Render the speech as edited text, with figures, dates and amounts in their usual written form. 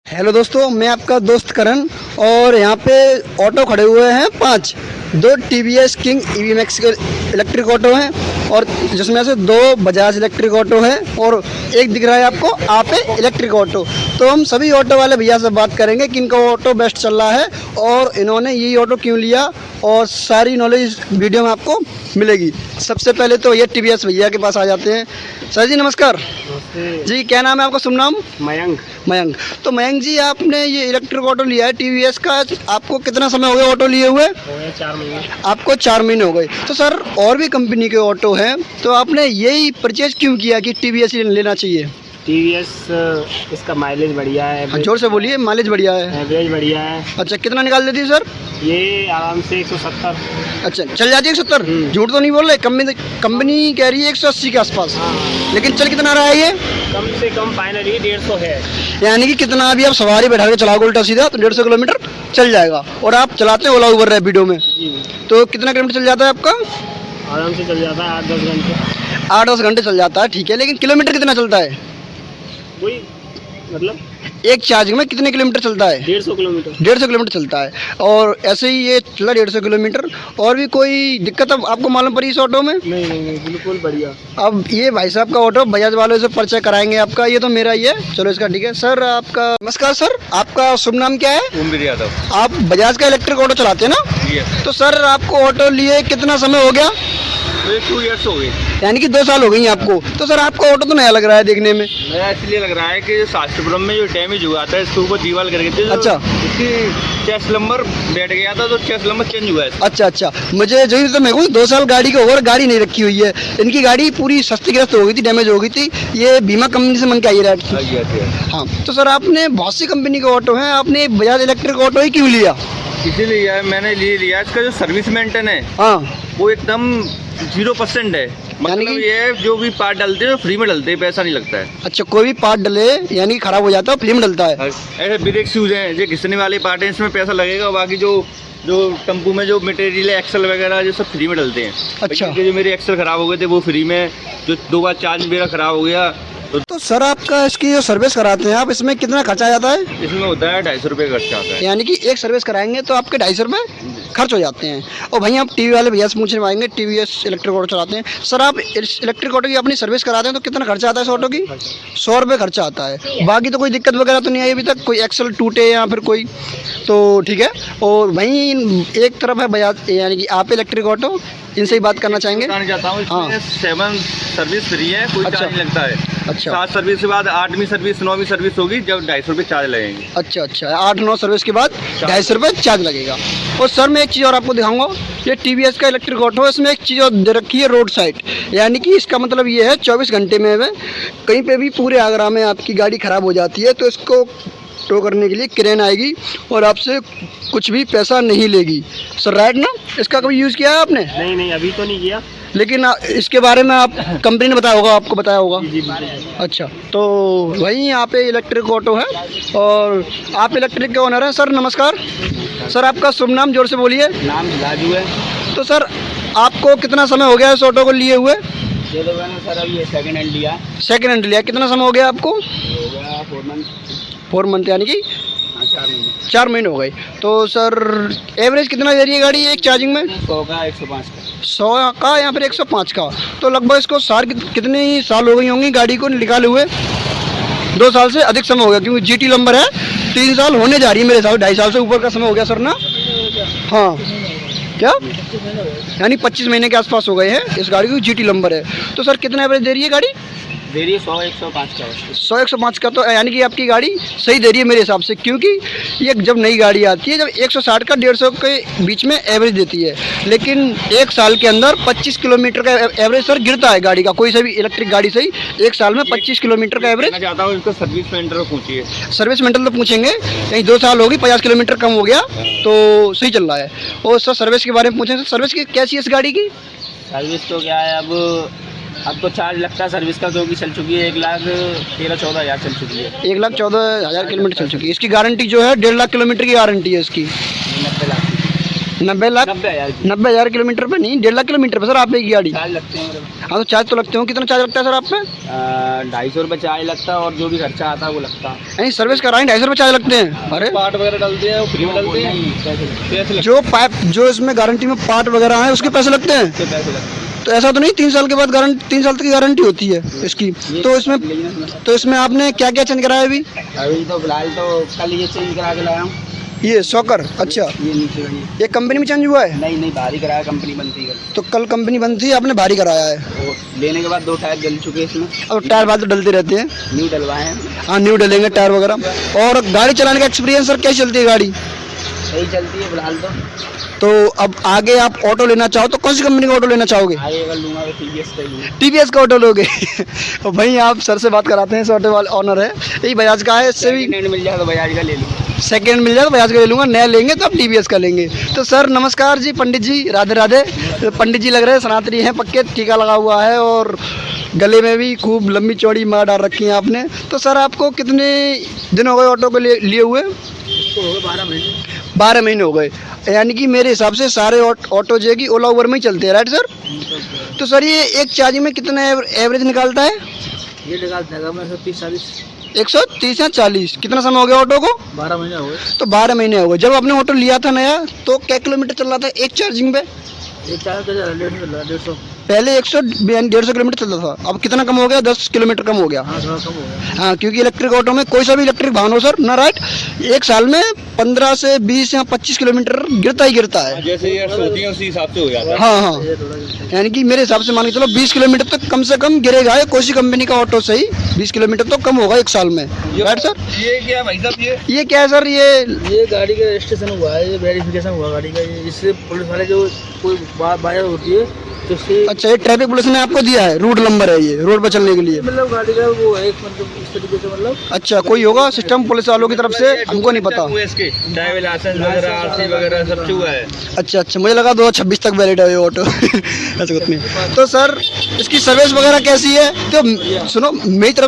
Hello दोस्तों, मैं आपका दोस्त करण और यहाँ पे ऑटो खड़े हुए हैं 5। 2 TVS किंग EV मैक्स के इलेक्ट्रिक ऑटो हैं और जिसमें से 2 बजाज इलेक्ट्रिक ऑटो हैं और एक दिख रहा है आपको आपे इलेक्ट्रिक ऑटो। तो हम सभी ऑटो वाले भैया से बात करेंगे कि इनका ऑटो बेस्ट चल रहा है और इन्होंने यही ऑटो क्यों लिया और सारी नॉलेज इस वीडियो में आपको मिलेगी। सबसे पहले तो ये TVS भैया के पास आ जाते हैं। सर जी नमस्कार। जी क्या नाम है आपका? शुभ नाम? मयंक। मयंक। तो मयंक जी, आपने ये इलेक्ट्रिक ऑटो लिया है TVS का, आपको कितना समय हो गया ऑटो लिए हुए? 4 महीने। आपको 4 महीने हो गए। तो सर और भी कंपनी के ऑटो हैं, तो आपने यही परचेज क्यों किया कि TVS ही लेना चाहिए? TVS इसका माइलेज बढ़िया है। हाँ, जोर से बोलिए। माइलेज बढ़िया है, एवरेज बढ़िया है। अच्छा कितना निकाल देती है सर? ये आराम से 170। अच्छा चल जाती है 170? झूठ तो नहीं बोल रहे? कंपनी कह रही है 180 के आसपास। हाँ। लेकिन चल कितना रहा है ये? कम से कम फाइनली 150 है। यानी कि कितना भी आप सवारी बैठा के चलाओगे उल्टा सीधा तो 150 किलोमीटर चल जाएगा। और आप चलाते हैं ओला उबर रैपिडो में, जी। तो कितना किलोमीटर चल जाता है आपका? आराम से चल जाता है 8-10 घंटे। 8-10 घंटे चल जाता है, ठीक है। लेकिन किलोमीटर कितना चलता है? वही मतलब एक चार्जिंग में कितने किलोमीटर चलता है? 150 किलोमीटर। 150 किलोमीटर चलता है। और ऐसे ही ये चला 150 किलोमीटर। और भी कोई दिक्कत अब आपको मालूम पड़ी इस ऑटो में? नहीं, बिल्कुल बढ़िया। अब ये भाई साहब का ऑटो बजाज वालों से परिचय कराएंगे आपका। ये तो मेरा ही है, चलो इसका ठीक है। सर आपका नमस्कार। सर आपका शुभ नाम क्या है? ओमवीर यादव। आप बजाज का इलेक्ट्रिक ऑटो चलाते हैं ना? यस। तो सर आपको ऑटो लिए कितना समय हो गया? 2 ईयर्स हो गए। यानी कि 2 साल हो गई हैं आपको। तो सर आपका ऑटो तो नया लग रहा है देखने में। नया इसलिए लग रहा है कि शास्त्रीपुरम में जो डैमेज हुआ था इसके ऊपर दीवार करके थे, अच्छा। इसकी चेस्ट नंबर बैठ गया था तो चेस्ट नंबर चेंज हुआ है। अच्छा, मुझे जो तो मेरे को 2 साल गाड़ी को और गाड़ी नहीं रखी हुई है। इनकी गाड़ी पूरी क्षतिग्रस्त हो गई थी, डैमेज हो गई थी। ये बीमा कंपनी से मन के आई है। हाँ, तो सर आपने बहुत सी कंपनी के ऑटो हैं, आपने बजाज इलेक्ट्रिक ऑटो ही क्यों लिया? इसीलिए मैंने लिया इसका जो सर्विस मेंटेन है हाँ, वो एकदम 0% है। मतलब कि- ये जो भी पार्ट डालते हैं फ्री में डलते हैं, पैसा नहीं लगता है। अच्छा कोई भी पार्ट डले यानी कि खराब हो जाता है फिल्म डलता है। ऐसे ब्रेक शूज हैं जो घिसने वाले पार्ट हैं, इसमें पैसा लगेगा। बाकी जो टेम्पू में जो मटेरियल है, एक्सल वगैरह, जो सब फ्री में डलते हैं। अच्छा। जो मेरे एक्सल खराब हो गए थे वो फ्री में, जो 2 बार चार्ज मेरा खराब हो गया तो सर आपका इसकी जो सर्विस कराते हैं आप, इसमें कितना खर्चा आ जाता है? इसमें होता है 250 रुपये खर्चा आता है। यानी कि एक सर्विस कराएंगे तो आपके 250 रुपये खर्च हो जाते हैं। और भैया आप टीवी वाले भैया से पूछने पाएंगे, TVS इलेक्ट्रिक ऑटो चलाते हैं। सर आप इलेक्ट्रिक ऑटो की अपनी सर्विस कराते हैं तो कितना खर्चा आता है इस ऑटो की? 100 रुपये खर्चा आता है। बाकी तो कोई दिक्कत वगैरह तो नहीं आई अभी तक? कोई एक्सल टूटे या फिर कोई? तो ठीक है। और वहीं एक तरफ है बजाज यानी कि आप इलेक्ट्रिक ऑटो, इनसे ही बात करना चाहेंगे। बताना चाहता हूँ, हाँ। इसमें 7 सर्विस फ्री है, कोई अच्छा। चार्ज नहीं लगता है। अच्छा। 7 सर्विस के बाद 8वीं सर्विस 9वीं सर्विस होगी जब 250 रुपये चार्ज लगेंगे। अच्छा 8-9 सर्विस के बाद 250 रुपये चार्ज लगेगा। और सर मैं एक चीज़ और आपको दिखाऊंगा, ये TVS का इलेक्ट्रिक ऑटो है, इसमें एक चीज़ और दे रखी है रोड साइड। यानी कि इसका मतलब ये है 24 घंटे में कहीं पे भी पूरे आगरा में आपकी गाड़ी ख़राब हो जाती है तो इसको टो करने के लिए क्रेन आएगी और आपसे कुछ भी पैसा नहीं लेगी। सर राइट ना? इसका कभी यूज़ किया है आपने? नहीं, अभी तो नहीं किया। लेकिन इसके बारे में आप कंपनी ने बताया होगा, आपको बताया होगा। जी बिल्कुल। अच्छा, तो वहीं यहाँ पे इलेक्ट्रिक ऑटो है और आप इलेक्ट्रिक के ओनर हैं। सर नमस्कार। सर आपका शुभ नाम जोर से बोलिए। नाम राजू है। तो सर आपको कितना समय हो गया इस ऑटो को लिए हुए? ये लोग मैंने सर अभी सेकंड हैंड लिया। सेकेंड हैंड लिया। कितना समय हो गया आपको? हो गया 4 मंथ। 4 मंथ यानी कि 4 महीने। 4 महीने हो गए। तो सर एवरेज कितना दे रही है गाड़ी एक चार्जिंग में? 100 का 105 का। 100 का या फिर 105 का? तो लगभग इसको कितने ही साल हो गई होंगी गाड़ी को निकाले हुए? 2 साल से अधिक समय हो गया, क्योंकि GT नंबर है। 3 साल होने जा रही है मेरे साथ, 2.5 साल से ऊपर का समय हो गया सर ना? हाँ क्या? यानी 25 महीने के आसपास हो गए हैं इस गाड़ी को, GT नंबर है। तो सर कितना एवरेज दे रही है गाड़ी? दे रही है 100-105 का। 100-105 का। तो यानी कि आपकी गाड़ी सही दे रही है मेरे हिसाब से, क्योंकि ये जब नई गाड़ी आती है जब 160 का 150 के बीच में एवरेज देती है, लेकिन 1 साल के अंदर 25 किलोमीटर का एवरेज सर गिरता है गाड़ी का। कोई सा भी इलेक्ट्रिक गाड़ी से ही 1 साल में 25 किलोमीटर का एवरेज। मैं चाहता हूँ इसको सर्विस सेंटर को पूछिए। सर्विस मेंटल तो पूछेंगे, कहीं 2 साल होगी 50 किलोमीटर कम हो गया तो सही चल रहा है। और सर सर्विस के बारे में पूछें, सर्विस की कैसी है इस गाड़ी की? सर्विस तो क्या है, अब तो चार्ज लगता है सर्विस का, क्योंकि चल चुकी है 1,13-14 हज़ार चल चुकी है। 1,14,000 किलोमीटर चल चुकी है। इसकी गारंटी जो है 1.5 लाख किलोमीटर की गारंटी है इसकी। 90 लाख। 90 लाख 90,000 की 90,000 किलोमीटर पे नहीं, 1.5 लाख किलोमीटर पे सर आप एक गाड़ी। चार्ज लगते हैं मेरे हाँ तो चार्ज तो लगते हो, कितना चार्ज लगता है सर आप पे? 250 रुपये चार्ज लगता है और जो भी खर्चा आता है वो लगता है। नहीं सर्विस कराएं 250 रुपये चार्ज लगते हैं। अरे पार्ट वगैरह डलते हैं वो फ्री में डलते हैं, पैसे लगते जो पाइप जो इसमें गारंटी में पार्ट वगैरह हैं उसके पैसे लगते हैं। हैं, पैसे लगते हैं। तो ऐसा तो नहीं 3 साल के बाद गारंटी, 3 साल तक की गारंटी होती है इसकी। तो इसमें आपने क्या क्या चेंज कराया अभी? अभी तो फिलहाल तो कल ये चेंज करा के लाया हूँ। ये सॉकर, अच्छा ये नीचे का ये कंपनी में चेंज हुआ है? नहीं भारी कराया, कंपनी बंद थी कल। तो कल कंपनी बंद थी, आपने भारी कराया है। वो लेने के बाद 2 टायर जल चुके हैं इसमें, अब टायर बाद तो डलते रहते हैं। न्यू डलवाए हैं। हाँ न्यू डलेंगे टायर वगैरह। और गाड़ी चलाने का एक्सपीरियंस सर कैसी चलती है गाड़ी? सही चलती है फिलहाल तो। तो अब आगे आप ऑटो लेना चाहो तो कौन सी कंपनी का ऑटो लेना चाहोगे? आगे अगर लूँगा तो TVS का ही लूँगा। टीवीएस का ऑटो लोगे? और भाई आप सर से बात कराते हैं, इस ऑटो वाले ऑनर है, यही बजाज का है, इससे भी सेकंड हैंड मिल जाए तो बजाज का ले लूँगा। सेकंड मिल जाए तो बजाज का ले लूँगा, नया लेंगे तो आप टीवीएस का लेंगे। तो सर नमस्कार जी, पंडित जी राधे राधे। तो पंडित जी लग रहे हैं सनातनी हैं पक्के, टीका लगा हुआ है और गले में भी खूब लंबी चौड़ी मार डाल रखी है आपने। तो सर आपको कितने दिन हो गए ऑटो को लिए हुए? इसको हो गए 12 महीने। 12 महीने हो गए, यानी कि मेरे हिसाब से सारे ऑटो जो है कि ओला उबर में ही चलते हैं, राइट सर? तो सर ये एक चार्जिंग में कितना एवरेज निकालता है? ये निकालता है 130-40। 130 या 40। कितना समय हो गया ऑटो को? 12 महीने हो गए। तो 12 महीने हो गए। जब आपने ऑटो लिया था नया तो क्या किलोमीटर चल रहा था एक चार्जिंग पे? एक चार्ज तो 150। पहले 150 किलोमीटर चलता था, अब कितना कम हो गया? 10 किलोमीटर कम हो गया। हाँ थोड़ा कम हो गया। हाँ क्योंकि इलेक्ट्रिक ऑटो में कोई सा भी इलेक्ट्रिक वाहन हो सर ना, राइट, एक साल में 15 से 20 या 25 किलोमीटर गिरता ही गिरता है। जैसे ये होती है उसी हिसाब से हो जाता है। हाँ हाँ, ये थोड़ा गिरता है। यानी कि मेरे हिसाब से मान के चलो 20 किलोमीटर तक कम से कम गिरेगा ये, कोई सी कंपनी का ऑटो सही 20 किलोमीटर तो कम होगा एक साल में, राइट सर? ये क्या भाई साहब ये क्या है सर? ये गाड़ी का रजिस्ट्रेशन हुआ है, ये वेरिफिकेशन हुआ गाड़ी का, ये इससे पुलिस वाले जो कोई बात होती है तो इससे अच्छा, ये ट्रैफिक पुलिस ने आपको दिया है, रूट नंबर है ये रोड पर चलने के लिए? मतलब गाड़ी का वो है एक मतलब इस तरीके से मतलब। अच्छा, कोई होगा सिस्टम पुलिस वालों की तरफ से, हमको नहीं पता। ड्राइविंग लाइसेंस वगैरह RC वगैरह सब चुका है। अच्छा अच्छा, मुझे लगा 2026 तक वैलिड है ये ऑटो। अच्छा कुछ नहीं। तो सर इसकी सर्विस वगैरह कैसी है? तो सुनो मेरी तरफ